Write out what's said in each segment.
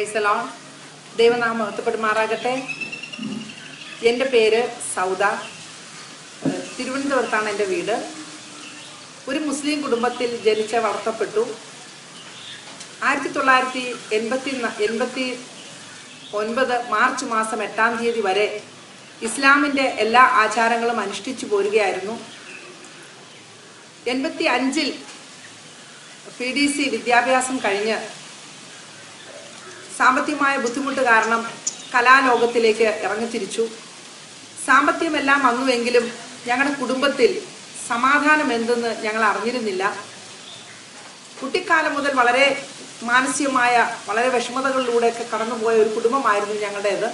Praise the Lord. ദൈവനാമം മഹത്വപ്പെടുമാറാകട്ടെ. എൻ്റെ പേര് സൗദ. തിരുവനന്തപുരത്താണ് എൻ്റെ വീട്. ഒരു മുസ്ലിം കുടുംബത്തിൽ ജനിച്ച് വളർത്തപ്പെട്ടു. 1989 മാർച്ച് മാസം 8-ാം തീയതി വരെ ഇസ്ലാമിൻ്റെ എല്ലാ ആചാരങ്ങളും അനുഷ്ഠിച്ചു പോരുകയായിരുന്നു. 85-ൽ PDC വിദ്യാഭ്യാസം കഴിഞ്ഞ് സാമ്പത്തികമായ ബുദ്ധിമുട്ട് കാരണം കലാലോകത്തിലേക്ക് ഇറങ്ങിത്തിരിച്ചു. സാമ്പത്തികമെല്ലാം വന്നുവെങ്കിലും ഞങ്ങളുടെ കുടുംബത്തിൽ സമാധാനം എന്തെന്ന് ഞങ്ങൾ അറിഞ്ഞിരുന്നില്ല. കുട്ടിക്കാലം മുതൽ വളരെ മാനസികമായ വളരെ വിഷമതകളിലൂടെയൊക്കെ കടന്നുപോയ ഒരു കുടുംബമായിരുന്നു ഞങ്ങളുടേത്.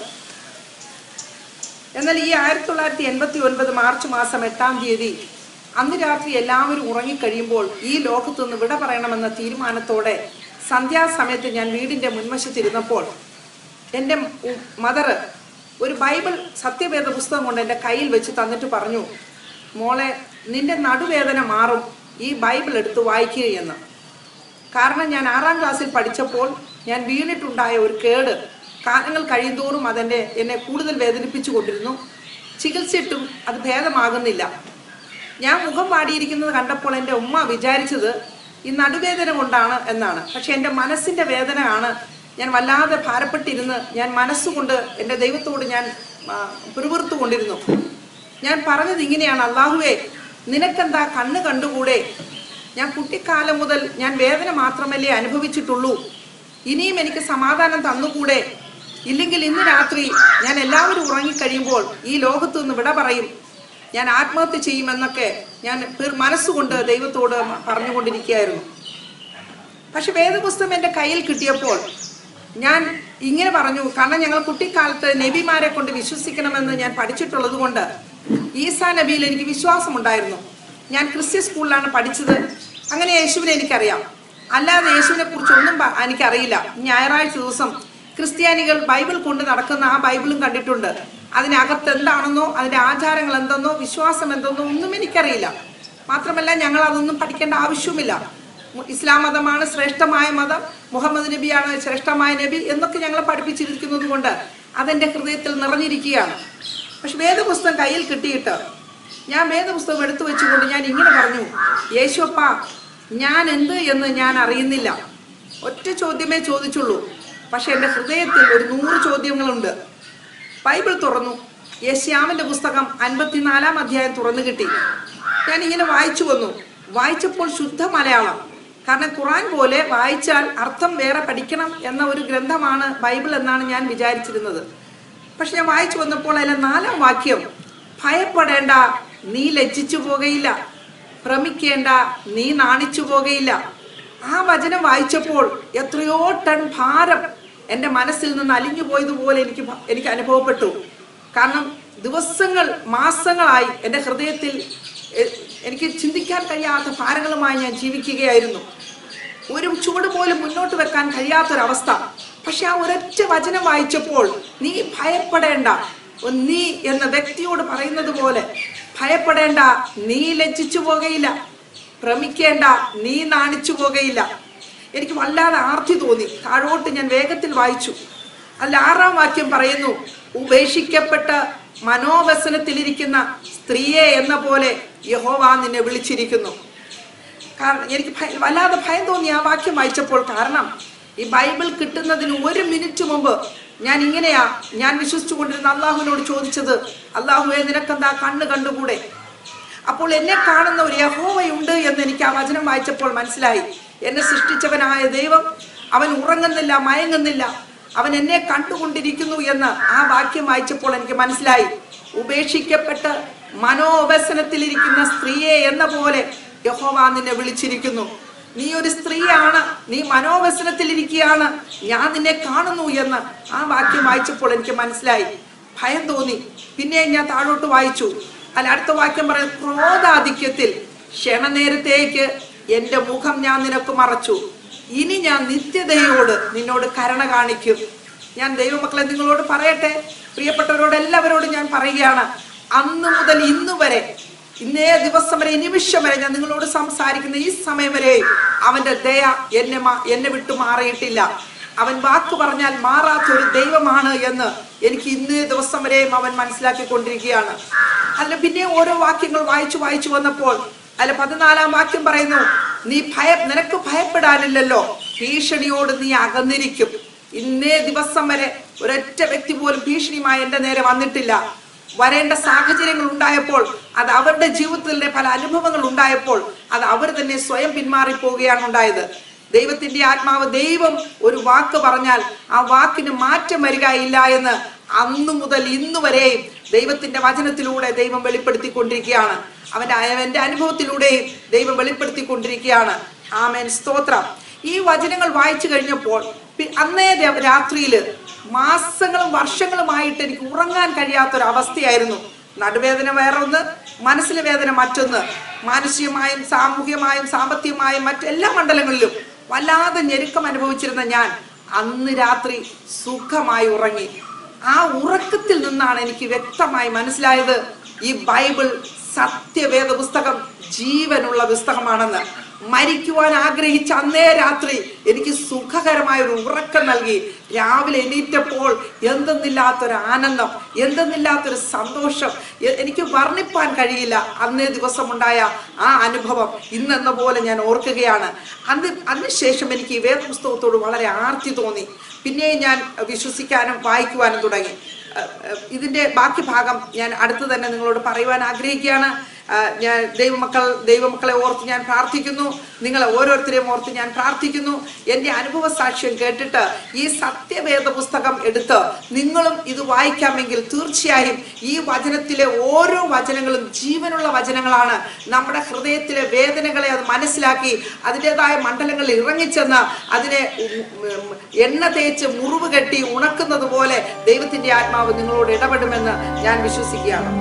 എന്നാൽ ഈ 1989 മാർച്ച് മാസം 8-ാം തീയതി അന്ന് രാത്രി എല്ലാവരും ഉറങ്ങിക്കഴിയുമ്പോൾ ഈ ലോകത്തു നിന്ന് വിട പറയണമെന്ന തീരുമാനത്തോടെ സന്ധ്യാസമയത്ത് ഞാൻ വീടിൻ്റെ മുൻവശത്തിരുന്നപ്പോൾ എൻ്റെ മദർ ഒരു ബൈബിൾ സത്യവേദ പുസ്തകം കൊണ്ട് എൻ്റെ കയ്യിൽ വെച്ച് തന്നിട്ട് പറഞ്ഞു, മോളെ, നിന്റെ നടുവേദന മാറും, ഈ ബൈബിൾ എടുത്ത് വായിക്കുകയെന്ന്. കാരണം ഞാൻ 6-ാം ക്ലാസ്സിൽ പഠിച്ചപ്പോൾ ഞാൻ വീണിട്ടുണ്ടായ ഒരു കേട് കാലങ്ങൾ കഴിയുന്തോറും എന്നെ കൂടുതൽ വേദനിപ്പിച്ചു കൊണ്ടിരുന്നു. ചികിത്സിച്ചിട്ടും അത് ഭേദമാകുന്നില്ല. ഞാൻ മുഖം പാടിയിരിക്കുന്നത് കണ്ടപ്പോൾ എൻ്റെ ഉമ്മ വിചാരിച്ചത് ഈ നടുവേദന കൊണ്ടാണ് എന്നാണ്. പക്ഷെ എൻ്റെ മനസ്സിൻ്റെ വേദന ആണ്. ഞാൻ വല്ലാതെ ഭാരപ്പെട്ടിരുന്ന് ഞാൻ മനസ്സുകൊണ്ട് എൻ്റെ ദൈവത്തോട് ഞാൻ പിറുപിറുത്തു കൊണ്ടിരുന്നു. ഞാൻ പറഞ്ഞത് ഇങ്ങനെയാണ്: അല്ലാഹുവേ, നിനക്കെന്താ കണ്ണ് കണ്ടുകൂടെ? ഞാൻ കുട്ടിക്കാലം മുതൽ ഞാൻ വേദന മാത്രമല്ലേ അനുഭവിച്ചിട്ടുള്ളൂ, ഇനിയും എനിക്ക് സമാധാനം തന്നുകൂടെ? ഇല്ലെങ്കിൽ ഇന്ന് രാത്രി ഞാൻ എല്ലാവരും ഉറങ്ങിക്കഴിയുമ്പോൾ ഈ ലോകത്തു നിന്ന് വിട പറയും, ഞാൻ ആത്മഹത്യ ചെയ്യുമെന്നൊക്കെ ഞാൻ മനസ്സുകൊണ്ട് ദൈവത്തോട് പറഞ്ഞുകൊണ്ടിരിക്കുകയായിരുന്നു. പക്ഷെ വേദപുസ്തകം എൻ്റെ കയ്യിൽ കിട്ടിയപ്പോൾ ഞാൻ ഇങ്ങനെ പറഞ്ഞു. കാരണം ഞങ്ങൾ കുട്ടിക്കാലത്ത് നബിമാരെ കൊണ്ട് വിശ്വസിക്കണമെന്ന് ഞാൻ പഠിച്ചിട്ടുള്ളത് കൊണ്ട് ഈസാ നബിയിൽ എനിക്ക് വിശ്വാസമുണ്ടായിരുന്നു. ഞാൻ ക്രിസ്ത്യൻ സ്കൂളിലാണ് പഠിച്ചത്. അങ്ങനെ യേശുവിനെ എനിക്കറിയാം. അല്ലാതെ യേശുവിനെ കുറിച്ചൊന്നും എനിക്കറിയില്ല. ഞായറാഴ്ച ദിവസം ക്രിസ്ത്യാനികൾ ബൈബിൾ കൊണ്ട് നടക്കുന്ന ആ ബൈബിളും കണ്ടിട്ടുണ്ട്. അതിനകത്ത് എന്താണെന്നോ അതിൻ്റെ ആചാരങ്ങൾ എന്തെന്നോ വിശ്വാസം എന്തെന്നോ ഒന്നും എനിക്കറിയില്ല. മാത്രമല്ല ഞങ്ങൾ അതൊന്നും പഠിക്കേണ്ട ആവശ്യവുമില്ല. ഇസ്ലാം മതമാണ് ശ്രേഷ്ഠമായ മതം, മുഹമ്മദ് നബിയാണ് ശ്രേഷ്ഠമായ നബി എന്നൊക്കെ ഞങ്ങളെ പഠിപ്പിച്ചിരിക്കുന്നത് കൊണ്ട് അതെൻ്റെ ഹൃദയത്തിൽ നിറഞ്ഞിരിക്കുകയാണ്. പക്ഷെ വേദപുസ്തകം കയ്യിൽ കിട്ടിയിട്ട് ഞാൻ വേദപുസ്തകം എടുത്തു വെച്ചുകൊണ്ട് ഞാൻ ഇങ്ങനെ പറഞ്ഞു, യേശുപ്പ, ഞാൻ എന്ത് എന്ന് ഞാൻ അറിയുന്നില്ല. ഒറ്റ ചോദ്യമേ ചോദിച്ചുള്ളൂ. പക്ഷെ എൻ്റെ ഹൃദയത്തിൽ ഒരു 100 ചോദ്യങ്ങളുണ്ട്. ബൈബിൾ തുറന്നു. യെശയ്യാവിൻ്റെ പുസ്തകം 54-ാം അധ്യായം തുറന്നു കിട്ടി. ഞാൻ ഇങ്ങനെ വായിച്ചു വന്നു. വായിച്ചപ്പോൾ ശുദ്ധ മലയാളം. കാരണം ഖുർആൻ പോലെ വായിച്ചാൽ അർത്ഥം വേറെ പഠിക്കണം എന്ന ഒരു ഗ്രന്ഥമാണ് ബൈബിൾ എന്നാണ് ഞാൻ വിചാരിച്ചിരുന്നത്. പക്ഷെ ഞാൻ വായിച്ചു വന്നപ്പോൾ അതിലെ 4-ാം വാക്യം, ഭയപ്പെടേണ്ട, നീ ലജ്ജിച്ചു പോകുകയില്ല, ഭ്രമിക്കേണ്ട, നീ നാണിച്ചു പോകുകയില്ല. ആ വചനം വായിച്ചപ്പോൾ എത്രയോ ടൺ ഭാരം എൻ്റെ മനസ്സിൽ നിന്ന് അലിഞ്ഞു പോയതുപോലെ എനിക്ക് അനുഭവപ്പെട്ടു. കാരണം ദിവസങ്ങൾ മാസങ്ങളായി എൻ്റെ ഹൃദയത്തിൽ എനിക്ക് ചിന്തിക്കാൻ കഴിയാത്ത ഭാരങ്ങളുമായി ഞാൻ ജീവിക്കുകയായിരുന്നു. ഒരു ചുവട് പോലും മുന്നോട്ട് വെക്കാൻ കഴിയാത്തൊരവസ്ഥ. പക്ഷെ ആ ഒരൊറ്റ വചനം വായിച്ചപ്പോൾ, നീ ഭയപ്പെടേണ്ട, നീ എന്ന വ്യക്തിയോട് പറയുന്നത് പോലെ, ഭയപ്പെടേണ്ട, നീ ലജ്ജിച്ചു പോകുകയില്ല, ഭ്രമിക്കേണ്ട, നീ നാണിച്ചു പോകുകയില്ല. എനിക്ക് വല്ലാതെ ആർത്തി തോന്നി. താഴോട്ട് ഞാൻ വേഗത്തിൽ വായിച്ചു. അതിൽ 6-ാം വാക്യം പറയുന്നു, ഉപേക്ഷിക്കപ്പെട്ട മനോവ്യസനത്തിലിരിക്കുന്ന സ്ത്രീയെ എന്ന പോലെ യഹോവ നിന്നെ വിളിച്ചിരിക്കുന്നു. കാരണം എനിക്ക് വല്ലാതെ ഭയം തോന്നി ആ വാക്യം വായിച്ചപ്പോൾ. കാരണം ഈ ബൈബിൾ കിട്ടുന്നതിന് 1 മിനിറ്റ് മുമ്പ് ഞാൻ വിശ്വസിച്ചു കൊണ്ടിരുന്ന അള്ളാഹുവിനോട് ചോദിച്ചത്, അള്ളാഹുവേ, നിനക്കെന്താ കണ്ണ് കണ്ടുകൂടെ? അപ്പോൾ എന്നെ കാണുന്ന ഒരു യഹോവയുണ്ട് എന്ന് എനിക്ക് ആ വചനം വായിച്ചപ്പോൾ മനസ്സിലായി. എന്നെ സൃഷ്ടിച്ചവനായ ദൈവം, അവൻ ഉറങ്ങുന്നില്ല, മയങ്ങുന്നില്ല, അവൻ എന്നെ കണ്ടുകൊണ്ടിരിക്കുന്നു എന്ന് ആ വാക്യം വായിച്ചപ്പോൾ എനിക്ക് മനസ്സിലായി. ഉപേക്ഷിക്കപ്പെട്ട് മനോവ്യസനത്തിലിരിക്കുന്ന സ്ത്രീയെ എന്ന പോലെ യഹോവ നിന്നെ വിളിച്ചിരിക്കുന്നു. നീ ഒരു സ്ത്രീയാണ്, നീ മനോവ്യസനത്തിലിരിക്കുകയാണ്, ഞാൻ നിന്നെ കാണുന്നു എന്ന് ആ വാക്യം വായിച്ചപ്പോൾ എനിക്ക് മനസ്സിലായി. ഭയം തോന്നി. പിന്നെ ഞാൻ താഴോട്ട് വായിച്ചു. അടുത്ത വാക്യം പറയും, ക്രോധാധിക്യത്തിൽ ക്ഷണനേരത്തേക്ക് എൻ്റെ മുഖം ഞാൻ നിനക്ക് മറച്ചു, ഇനി ഞാൻ നിത്യതയോട് നിന്നോട് കരുണ കാണിക്കും. ഞാൻ ദൈവമക്കളെ നിങ്ങളോട് പറയട്ടെ, പ്രിയപ്പെട്ടവരോട് എല്ലാവരോടും ഞാൻ പറയുകയാണ്, അന്ന് മുതൽ ഇന്ന് വരെ, ഇന്നേ ദിവസം വരെ, ഈ നിമിഷം വരെ ഞാൻ നിങ്ങളോട് സംസാരിക്കുന്ന ഈ സമയം വരെ അവൻ്റെ ദയ എന്നെ വിട്ടു മാറിയിട്ടില്ല. അവൻ വാക്ക് പറഞ്ഞാൽ മാറാത്തൊരു ദൈവമാണ് എന്ന് എനിക്ക് ഇന്നേ ദിവസം വരെയും അവൻ മനസ്സിലാക്കിക്കൊണ്ടിരിക്കുകയാണ്. അല്ല, പിന്നെ ഓരോ വാക്യങ്ങൾ വായിച്ചു വന്നപ്പോൾ അല്ല 14-ാം വാക്യം പറയുന്നു, നിനക്ക് ഭയപ്പെടാനില്ലല്ലോ, ഭീഷണിയോട് നീ അകന്നിരിക്കും. ഇന്നേ ദിവസം വരെ ഒരൊറ്റ വ്യക്തി പോലും ഭീഷണിയുമായി എൻ്റെ നേരെ വന്നിട്ടില്ല. വരേണ്ട സാഹചര്യങ്ങൾ ഉണ്ടായപ്പോൾ, അത് അവരുടെ ജീവിതത്തിലെ പല അനുഭവങ്ങൾ ഉണ്ടായപ്പോൾ അത് അവർ തന്നെ സ്വയം പിന്മാറിപ്പോവുകയാണ് ഉണ്ടായത്. ദൈവത്തിന്റെ ആത്മാവ്, ദൈവം ഒരു വാക്ക് പറഞ്ഞാൽ ആ വാക്കിന് മാറ്റം വരികയില്ല എന്ന് അന്നു മുതൽ ഇന്നു വരെയും ദൈവത്തിന്റെ വചനത്തിലൂടെ ദൈവം വെളിപ്പെടുത്തിക്കൊണ്ടിരിക്കുകയാണ്. അവന്റെ അനുഭവത്തിലൂടെയും ദൈവം വെളിപ്പെടുത്തിക്കൊണ്ടിരിക്കുകയാണ്. ആമേൻ, സ്തോത്രം. ഈ വചനങ്ങൾ വായിച്ചു കഴിഞ്ഞപ്പോൾ അന്നേ രാത്രിയില് മാസങ്ങളും വർഷങ്ങളുമായിട്ട് എനിക്ക് ഉറങ്ങാൻ കഴിയാത്തൊരവസ്ഥയായിരുന്നു. നടുവേദന വേറൊന്ന്, മനസ്സിലെ വേദന മറ്റൊന്ന്. മാനസികമായും സാമൂഹികമായും സാമ്പത്തികമായും മറ്റെല്ലാ മണ്ഡലങ്ങളിലും വല്ലാതെ ഞെരുക്കം അനുഭവിച്ചിരുന്ന ഞാൻ അന്ന് രാത്രി സുഖമായി ഉറങ്ങി. ആ ഉറക്കത്തിൽ നിന്നാണ് എനിക്ക് വ്യക്തമായി മനസ്സിലായത്, ഈ ബൈബിൾ സത്യവേദ പുസ്തകം ജീവനുള്ള പുസ്തകമാണെന്ന്. മരിക്കുവാൻ ആഗ്രഹിച്ച അന്നേ രാത്രി എനിക്ക് സുഖകരമായ ഒരു ഉറക്കം നൽകി. രാവിലെ എണീറ്റപ്പോൾ എന്തെന്നില്ലാത്തൊരു ആനന്ദം, എന്തെന്നില്ലാത്തൊരു സന്തോഷം എനിക്ക് വർണ്ണിപ്പാൻ കഴിയില്ല. അന്നേ ദിവസമുണ്ടായ ആ അനുഭവം ഇന്നെന്ന പോലെ ഞാൻ ഓർക്കുകയാണ്. അതിനുശേഷം എനിക്ക് ഈ വേദപുസ്തകത്തോട് വളരെ ആർത്തി തോന്നി. പിന്നെയും ഞാൻ വിശ്വസിക്കാനും വായിക്കുവാനും തുടങ്ങി. ഇതിൻ്റെ ബാക്കി ഭാഗം ഞാൻ അടുത്ത് തന്നെ നിങ്ങളോട് പറയുവാൻ ആഗ്രഹിക്കുകയാണ്. ഞാൻ ദൈവമക്കളെ ഓർത്ത് ഞാൻ പ്രാർത്ഥിക്കുന്നു. നിങ്ങളെ ഓരോരുത്തരെയും ഓർത്ത് ഞാൻ പ്രാർത്ഥിക്കുന്നു. എൻ്റെ അനുഭവ സാക്ഷ്യം കേട്ടിട്ട് ഈ സത്യവേദ പുസ്തകം എടുത്ത് നിങ്ങളും ഇത് വായിക്കാമെങ്കിൽ തീർച്ചയായും ഈ വചനത്തിലെ ഓരോ വചനങ്ങളും ജീവനുള്ള വചനങ്ങളാണ്. നമ്മുടെ ഹൃദയത്തിലെ വേദനകളെ അത് മനസ്സിലാക്കി അതിൻ്റെതായ മണ്ഡലങ്ങളിൽ ഇറങ്ങിച്ചെന്ന് അതിനെ എണ്ണ തേച്ച് മുറിവ് കെട്ടി ഉണക്കുന്നത് പോലെ ദൈവത്തിൻ്റെ ആത്മാവ് നിങ്ങളോട് ഇടപെടുമെന്ന് ഞാൻ വിശ്വസിക്കുകയാണ്.